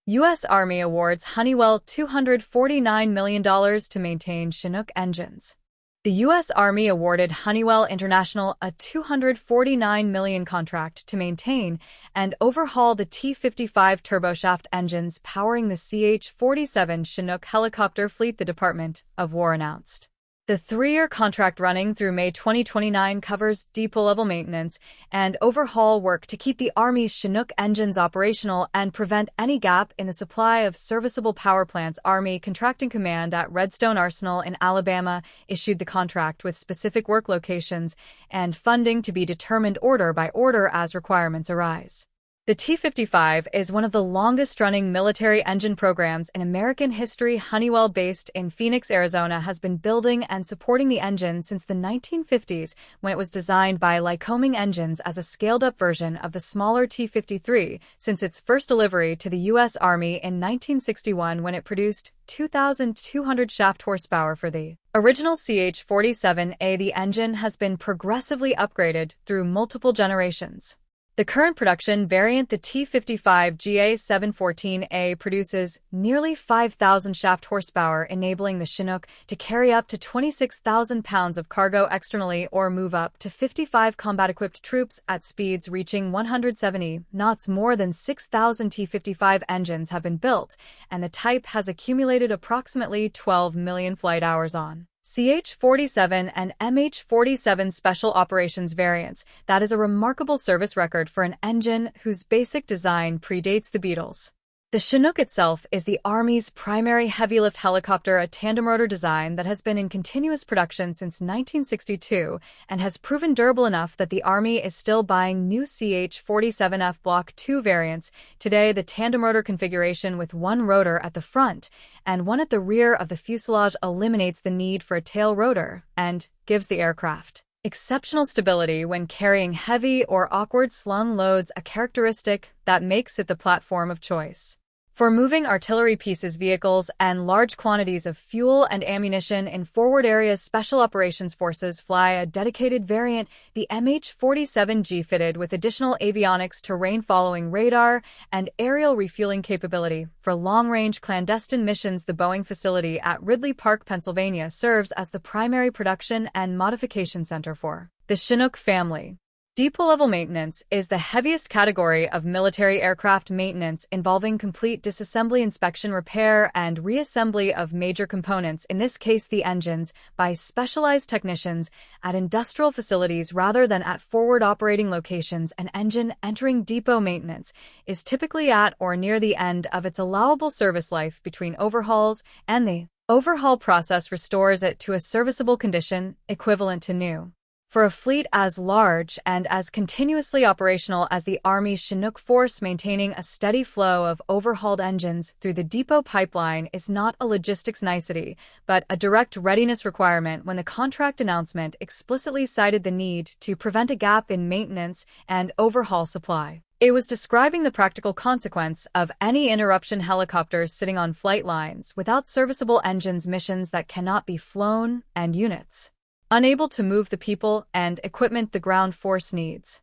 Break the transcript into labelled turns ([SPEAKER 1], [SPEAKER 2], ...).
[SPEAKER 1] U.S. Army awards Honeywell $249 million to maintain Chinook engines. The U.S. Army awarded Honeywell International a $249 million contract to maintain and overhaul the T-55 turboshaft engines powering the CH-47 Chinook helicopter fleet, the Department of War announced. The three-year contract running through May 2029 covers depot-level maintenance and overhaul work to keep the Army's Chinook engines operational and prevent any gap in the supply of serviceable power plants. Army Contracting Command at Redstone Arsenal in Alabama issued the contract with specific work locations and funding to be determined order by order as requirements arise. The T-55 is one of the longest-running military engine programs in American history. Honeywell, based in Phoenix, Arizona, has been building and supporting the engine since the 1950s, when it was designed by Lycoming Engines as a scaled-up version of the smaller T-53, since its first delivery to the U.S. Army in 1961, when it produced 2,200 shaft horsepower for the original CH-47A. The engine has been progressively upgraded through multiple generations. The current production variant, the T-55 GA714A, produces nearly 5,000 shaft horsepower, enabling the Chinook to carry up to 26,000 pounds of cargo externally or move up to 55 combat-equipped troops at speeds reaching 170 knots. More than 6,000 T-55 engines have been built, and the type has accumulated approximately 12 million flight hours on CH-47 and MH-47 special operations variants. That is a remarkable service record for an engine whose basic design predates the Beatles. The Chinook itself is the Army's primary heavy-lift helicopter, a tandem-rotor design that has been in continuous production since 1962 and has proven durable enough that the Army is still buying new CH-47F Block II variants. Today, the tandem-rotor configuration with one rotor at the front and one at the rear of the fuselage eliminates the need for a tail rotor and gives the aircraft exceptional stability when carrying heavy or awkward slung loads, a characteristic that makes it the platform of choice for moving artillery pieces, vehicles, and large quantities of fuel and ammunition in forward areas. Special operations forces fly a dedicated variant, the MH-47G, fitted with additional avionics, terrain-following radar, and aerial refueling capability for long-range clandestine missions. The Boeing facility at Ridley Park, Pennsylvania, serves as the primary production and modification center for the Chinook family. Depot-level maintenance is the heaviest category of military aircraft maintenance, involving complete disassembly, inspection, repair, and reassembly of major components, in this case the engines, by specialized technicians at industrial facilities rather than at forward operating locations. An engine entering depot maintenance is typically at or near the end of its allowable service life between overhauls, and the overhaul process restores it to a serviceable condition equivalent to new. For a fleet as large and as continuously operational as the Army's Chinook force, maintaining a steady flow of overhauled engines through the depot pipeline is not a logistics nicety, but a direct readiness requirement. When the contract announcement explicitly cited the need to prevent a gap in maintenance and overhaul supply, it was describing the practical consequence of any interruption. Helicopters sitting on flight lines without serviceable engines, missions that cannot be flown, and units unable to move the people and equipment the ground force needs.